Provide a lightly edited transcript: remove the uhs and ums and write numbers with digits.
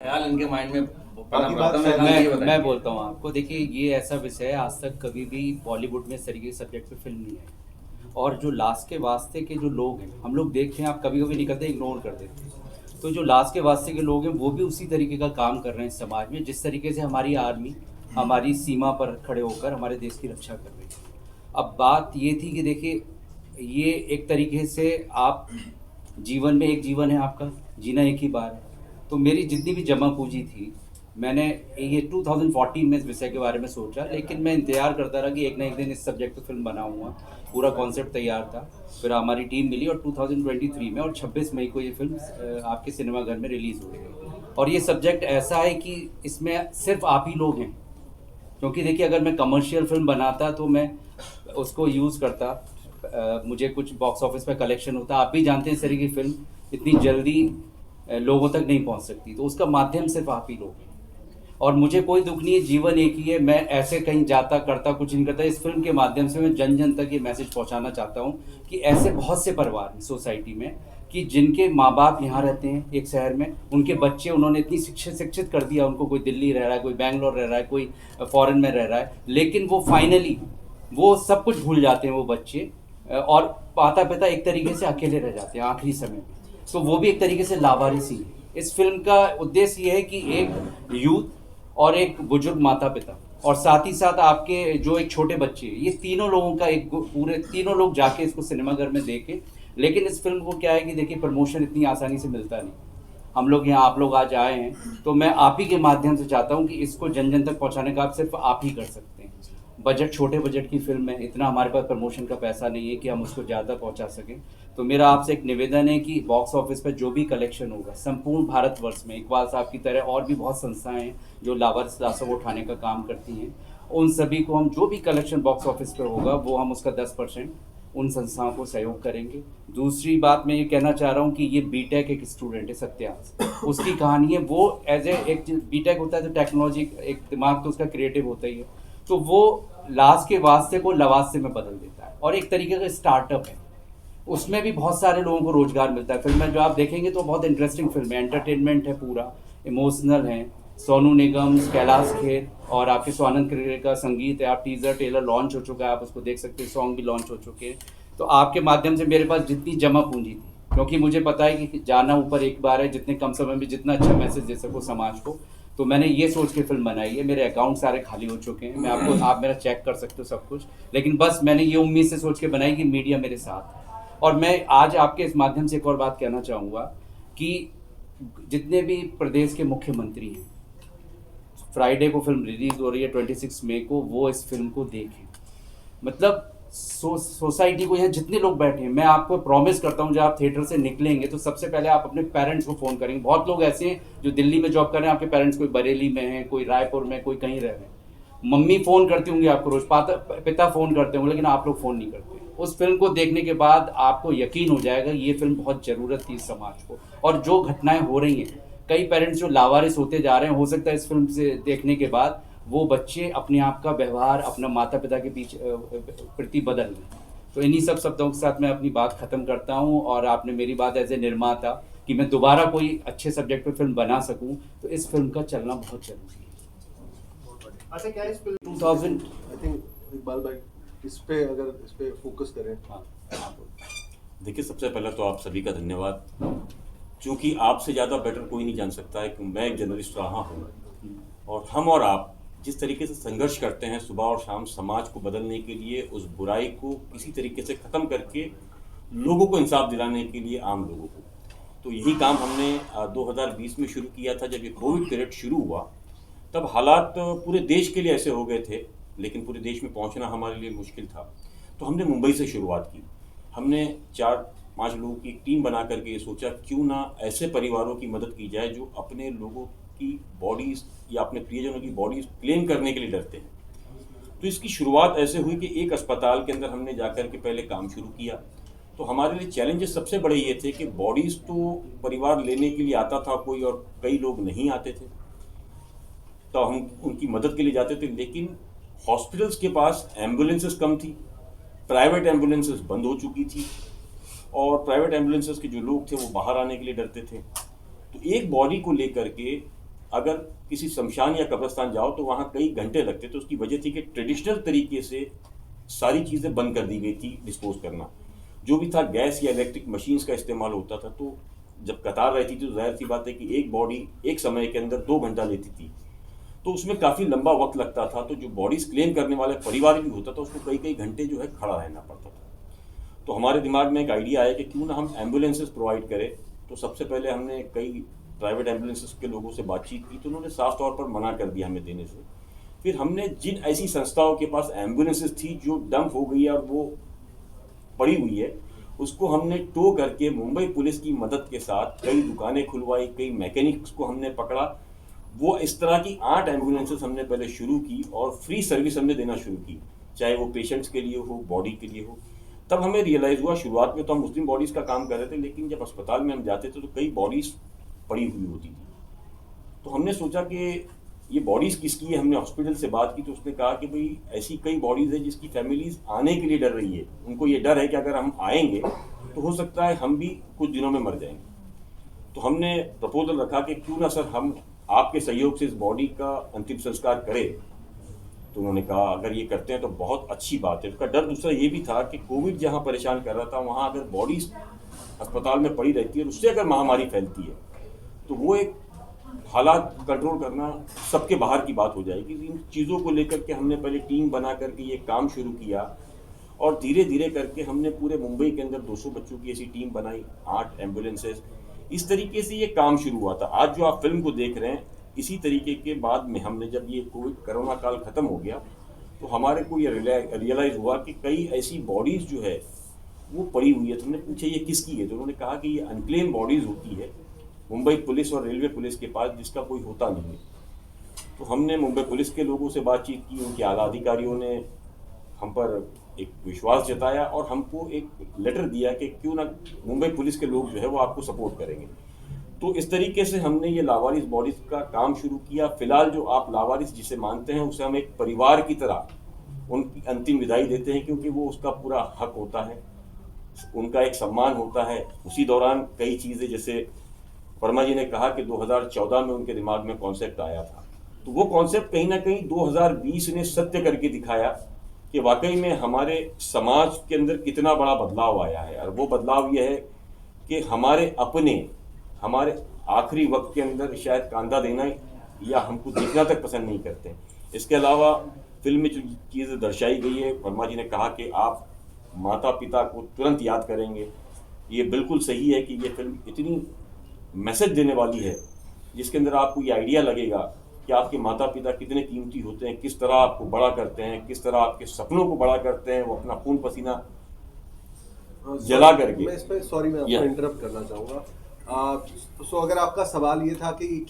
ख्याल इनके माइंड में पनप बाकी रहा बात था। मैं शायद कहा ये मैं मैं बताइए। बोलता हूँ आपको, देखिए ये ऐसा विषय है, आज तक कभी भी बॉलीवुड में इस तरीके के सब्जेक्ट पे फिल्म नहीं आई। और जो लास्ट के वास्ते के जो लोग हैं, हम लोग देखते हैं, आप कभी कभी निकलते इग्नोर कर देते हैं, तो जो लास्ट के वास्ते के लोग हैं वो भी उसी तरीके का काम कर रहे हैं समाज में, जिस तरीके से हमारी आर्मी हमारी सीमा पर खड़े होकर हमारे देश की रक्षा कर रही है। अब बात ये थी कि देखिए, ये एक तरीके से आप जीवन में, एक जीवन है आपका, जीना एक ही बार है। तो मेरी जितनी भी जमा पूंजी थी, मैंने ये 2014 में इस विषय के बारे में सोचा, लेकिन मैं इंतज़ार करता रहा कि एक ना एक दिन इस सब्जेक्ट पे फिल्म बनाऊंगा। पूरा कॉन्सेप्ट तैयार था, फिर हमारी टीम मिली और 2023 में और 26 मई को ये फिल्म आपके सिनेमाघर में रिलीज़ हो गई। और ये सब्जेक्ट ऐसा है कि इसमें सिर्फ आप ही लोग हैं, क्योंकि देखिए अगर मैं कमर्शियल फिल्म बनाता तो मैं उसको यूज़ करता, मुझे कुछ बॉक्स ऑफिस पे कलेक्शन होता। आप भी जानते हैं इस तरह की फिल्म इतनी जल्दी लोगों तक नहीं पहुंच सकती, तो उसका माध्यम सिर्फ आप ही लोग हैं। और मुझे कोई दुख नहीं है, जीवन एक ही है, मैं ऐसे कहीं जाता करता कुछ नहीं करता। इस फिल्म के माध्यम से मैं जन जन तक ये मैसेज पहुंचाना चाहता हूँ कि ऐसे बहुत से परिवार हैं सोसाइटी में कि जिनके माँ बाप यहाँ रहते हैं एक शहर में, उनके बच्चे उन्होंने इतनी शिक्षित कर दिया उनको, कोई दिल्ली रह रहा है, कोई बैंगलोर रह रहा है, कोई फॉरेन में रह रहा है, लेकिन वो फाइनली वो सब कुछ भूल जाते हैं वो बच्चे, और माता पिता एक तरीके से अकेले रह जाते हैं आखिरी समय में। तो वो भी एक तरीके से लावारिसी है। इस फिल्म का उद्देश्य ये है कि एक यूथ और एक बुजुर्ग माता पिता और साथ ही साथ आपके जो एक छोटे बच्चे, ये तीनों लोगों का एक पूरे तीनों लोग जाके इसको सिनेमाघर में देखें। लेकिन इस फिल्म को क्या है कि देखिए, प्रमोशन इतनी आसानी से मिलता नहीं। हम लोग यहाँ, आप लोग आज आए हैं, तो मैं आप ही के माध्यम से चाहता हूँ कि इसको जन जन तक पहुँचाने का आप सिर्फ आप ही कर सकते हैं। बजट, छोटे बजट की फिल्म है, इतना हमारे पास प्रमोशन का पैसा नहीं है कि हम उसको ज़्यादा पहुँचा सकें। तो मेरा आपसे एक निवेदन है कि बॉक्स ऑफिस पर जो भी कलेक्शन होगा संपूर्ण भारतवर्ष में, इकबाल साहब की तरह और भी बहुत संस्थाएं हैं जो लावारिस लाशों को उठाने का काम करती हैं, उन सभी को हम जो भी कलेक्शन बॉक्स ऑफिस पर होगा वो हम उसका 10% उन संस्थाओं को सहयोग करेंगे। दूसरी बात मैं ये कहना चाह रहा हूँ कि ये बीटेक एक स्टूडेंट है सत्यास, उसकी कहानी है, वो एज ए एक बीटेक होता है तो टेक्नोलॉजी, एक दिमाग तो उसका क्रिएटिव होता ही है, तो वो लाश के वास्ते को लवास्ते में बदल देता है और एक तरीके का स्टार्टअप है। उसमें भी बहुत सारे लोगों को रोजगार मिलता है। फिल्म में जो आप देखेंगे तो बहुत इंटरेस्टिंग फिल्म है, एंटरटेनमेंट है, पूरा इमोशनल है। सोनू निगम, कैलाश खेर और आपके स्वानंद किरकिरे का संगीत है। आप टीजर टेलर लॉन्च हो चुका है, आप उसको देख सकते हैं, सॉन्ग भी लॉन्च हो चुके हैं। तो आपके माध्यम से मेरे पास जितनी जमा पूंजी थी, क्योंकि मुझे पता है कि जाना ऊपर एक बार है, जितने कम समय में जितना अच्छा मैसेज दे सको समाज को, तो मैंने ये सोच के फिल्म बनाई है। मेरे अकाउंट सारे खाली हो चुके हैं, मैं आपको, आप मेरा चेक कर सकते हो सब कुछ, लेकिन बस मैंने ये उम्मीद से सोच के बनाई कि मीडिया मेरे साथ है। और मैं आज आपके इस माध्यम से एक और बात कहना चाहूँगा कि जितने भी प्रदेश के मुख्यमंत्री हैं, फ्राइडे को फिल्म रिलीज हो रही है 26 मई को, वो इस फिल्म को देखें। मतलब सोसाइटी को, यहाँ जितने लोग बैठे हैं, मैं आपको प्रॉमिस करता हूँ जब आप थिएटर से निकलेंगे तो सबसे पहले आप अपने पेरेंट्स को फ़ोन करेंगे। बहुत लोग ऐसे हैं जो दिल्ली में जॉब कर रहे हैं, आपके पेरेंट्स कोई बरेली में हैं, कोई रायपुर में, कोई कहीं रह रहे हैं। मम्मी फ़ोन करती होंगी आपको रोज़, पिता फ़ोन करते होंगे, लेकिन आप लोग फ़ोन नहीं करते। उस फिल्म को देखने के बाद आपको यकीन हो जाएगा ये फिल्म बहुत ज़रूरत थी इस समाज को। और जो घटनाएं हो रही हैं, कई पेरेंट्स जो लावारिस होते जा रहे हैं, हो सकता है इस फिल्म से देखने के बाद वो बच्चे अपने आप का व्यवहार अपना माता पिता के पीछे प्रति बदल लें। तो इन्हीं सब शब्दों के साथ मैं अपनी बात ख़त्म करता हूँ। और आपने मेरी बात एज ए निर्माता कि मैं दोबारा कोई अच्छे सब्जेक्ट पर फिल्म बना सकूँ, तो इस फिल्म का चलना बहुत ज़रूरी है। अच्छा, क्या इस फिल्म 2000, आई थिंक इकबाल भाई इस पे, अगर इस पे फोकस करें। हाँ, देखिए, सबसे पहले तो आप सभी का धन्यवाद। क्योंकि आपसे ज़्यादा बेटर कोई नहीं जान सकता है कि मैं एक जर्नलिस्ट रहा हूँ, और हम और आप जिस तरीके से संघर्ष करते हैं सुबह और शाम समाज को बदलने के लिए, उस बुराई को किसी तरीके से ख़त्म करके लोगों को इंसाफ दिलाने के लिए, आम लोगों को, तो यही काम हमने 2020 में शुरू किया था। जब ये कोविड पीरियड शुरू हुआ तब हालात पूरे देश के लिए ऐसे हो गए थे, लेकिन पूरे देश में पहुंचना हमारे लिए मुश्किल था। तो हमने मुंबई से शुरुआत की। हमने 4-5 लोगों की एक टीम बना करके ये सोचा, क्यों ना ऐसे परिवारों की मदद की जाए जो अपने लोगों की बॉडीज़ या अपने प्रियजनों की बॉडीज़ क्लेम करने के लिए डरते हैं। तो इसकी शुरुआत ऐसे हुई कि एक अस्पताल के अंदर हमने जाकर के पहले काम शुरू किया। तो हमारे लिए चैलेंजेस सबसे बड़े ये थे कि बॉडीज़ तो परिवार लेने के लिए आता था कोई, और कई लोग नहीं आते थे, तो हम उनकी मदद के लिए जाते थे, लेकिन हॉस्पिटल्स के पास एम्बुलेंसेस कम थी, प्राइवेट एम्बुलेंसेस बंद हो चुकी थी, और प्राइवेट एम्बुलेंसेस के जो लोग थे वो बाहर आने के लिए डरते थे। तो एक बॉडी को लेकर के अगर किसी शमशान या कब्रिस्तान जाओ तो वहाँ कई घंटे लगते, तो उसकी वजह थी कि ट्रेडिशनल तरीके से सारी चीज़ें बंद कर दी गई थी डिस्पोज करना। जो भी था गैस या इलेक्ट्रिक मशीन्स का इस्तेमाल होता था, तो जब कतार रहती थी तो जाहिर सी बात है कि एक बॉडी एक समय के अंदर 2 घंटा लेती थी, तो उसमें काफ़ी लंबा वक्त लगता था। तो जो बॉडीज़ क्लेम करने वाले परिवार भी होता था उसको कई कई घंटे जो है खड़ा रहना पड़ता था। तो हमारे दिमाग में एक आइडिया आया कि क्यों ना हम एम्बुलेंसेस प्रोवाइड करें। तो सबसे पहले हमने कई प्राइवेट एम्बुलेंसेस के लोगों से बातचीत की, तो उन्होंने साफ तौर पर मना कर दिया हमें देने से। फिर हमने जिन ऐसी संस्थाओं के पास एम्बुलेंसेस थी जो डंप हो गई है और वो पड़ी हुई है, उसको हमने टो करके मुंबई पुलिस की मदद के साथ कई दुकानें खुलवाई, कई मैकेनिक्स को हमने पकड़ा। वो इस तरह की 8 एम्बुलेंसेस हमने पहले शुरू की और फ्री सर्विस हमने देना शुरू की, चाहे वो पेशेंट्स के लिए हो, बॉडी के लिए हो। तब हमें रियलाइज़ हुआ, शुरुआत में तो हम मुस्लिम बॉडीज़ का काम कर रहे थे, लेकिन जब अस्पताल में हम जाते थे तो कई बॉडीज़ पड़ी हुई होती थी। तो हमने सोचा कि ये बॉडीज़ किसकी है। हमने हॉस्पिटल से बात की तो उसने कहा कि भाई ऐसी कई बॉडीज़ है जिसकी फैमिलीज़ आने के लिए डर रही है। उनको ये डर है कि अगर हम आएंगे तो हो सकता है हम भी कुछ दिनों में मर जाएंगे। तो हमने प्रपोजल रखा कि क्यों ना सर हम आपके सहयोग से इस बॉडी का अंतिम संस्कार करें। तो उन्होंने कहा अगर ये करते हैं तो बहुत अच्छी बात है। उसका डर दूसरा ये भी था कि कोविड जहाँ परेशान कर रहा था, वहाँ अगर बॉडीज अस्पताल में पड़ी रहती है और उससे अगर महामारी फैलती है तो वो एक हालात कंट्रोल करना सबके बाहर की बात हो जाएगी। इन चीज़ों को लेकर के हमने पहले टीम बना करके ये काम शुरू किया और धीरे धीरे करके हमने पूरे मुंबई के अंदर 200 बच्चों की ऐसी टीम बनाई, 8 एम्बुलेंसेस। इस तरीके से ये काम शुरू हुआ था। आज जो आप फिल्म को देख रहे हैं, इसी तरीके के बाद में हमने जब ये कोविड कोरोना काल ख़त्म हो गया तो हमारे को ये रियलाइज़ हुआ कि कई ऐसी बॉडीज़ जो है वो पड़ी हुई है। तो हमने पूछा ये किसकी है, तो उन्होंने कहा कि ये अनक्लेम बॉडीज़ होती है मुंबई पुलिस और रेलवे पुलिस के पास, जिसका कोई होता नहीं है। तो हमने मुंबई पुलिस के लोगों से बातचीत की, उनके आला अधिकारियों ने हम पर एक विश्वास जताया और हमको एक लेटर दिया कि क्यों ना मुंबई पुलिस के लोग जो है वो आपको सपोर्ट करेंगे। तो इस तरीके से हमने ये लावारिस बॉडीज़ का काम शुरू किया। फिलहाल जो आप लावारिस जिसे मानते हैं उसे हम एक परिवार की तरह उनकी अंतिम विदाई देते हैं, क्योंकि वो उसका पूरा हक होता है, उनका एक सम्मान होता है। उसी दौरान कई चीज़ें, जैसे वर्मा जी ने कहा कि 2014 में उनके दिमाग में कॉन्सेप्ट आया था, तो वो कॉन्सेप्ट कहीं ना कहीं 2020 ने सत्य करके दिखाया कि वाकई में हमारे समाज के अंदर कितना बड़ा बदलाव आया है। और वो बदलाव ये है कि हमारे अपने हमारे आखिरी वक्त के अंदर शायद कांधा देना या हमको देखना तक पसंद नहीं करते। इसके अलावा फिल्म में जो चीज़ दर्शाई गई है, वर्मा जी ने कहा कि आप माता पिता को तुरंत याद करेंगे, ये बिल्कुल सही है कि ये फिल्म इतनी मैसेज देने वाली है जिसके अंदर आपको ये आइडिया लगेगा कि आपके माता पिता कितने कीमती होते हैं, किस तरह आपको बड़ा करते हैं, किस तरह आपके सपनों को बड़ा करते हैं, वो अपना खून पसीना जला करके। मैं इस पे सॉरी, मैं आपको इंटरप्ट करना चाहूँगा। सो अगर आपका सवाल ये था कि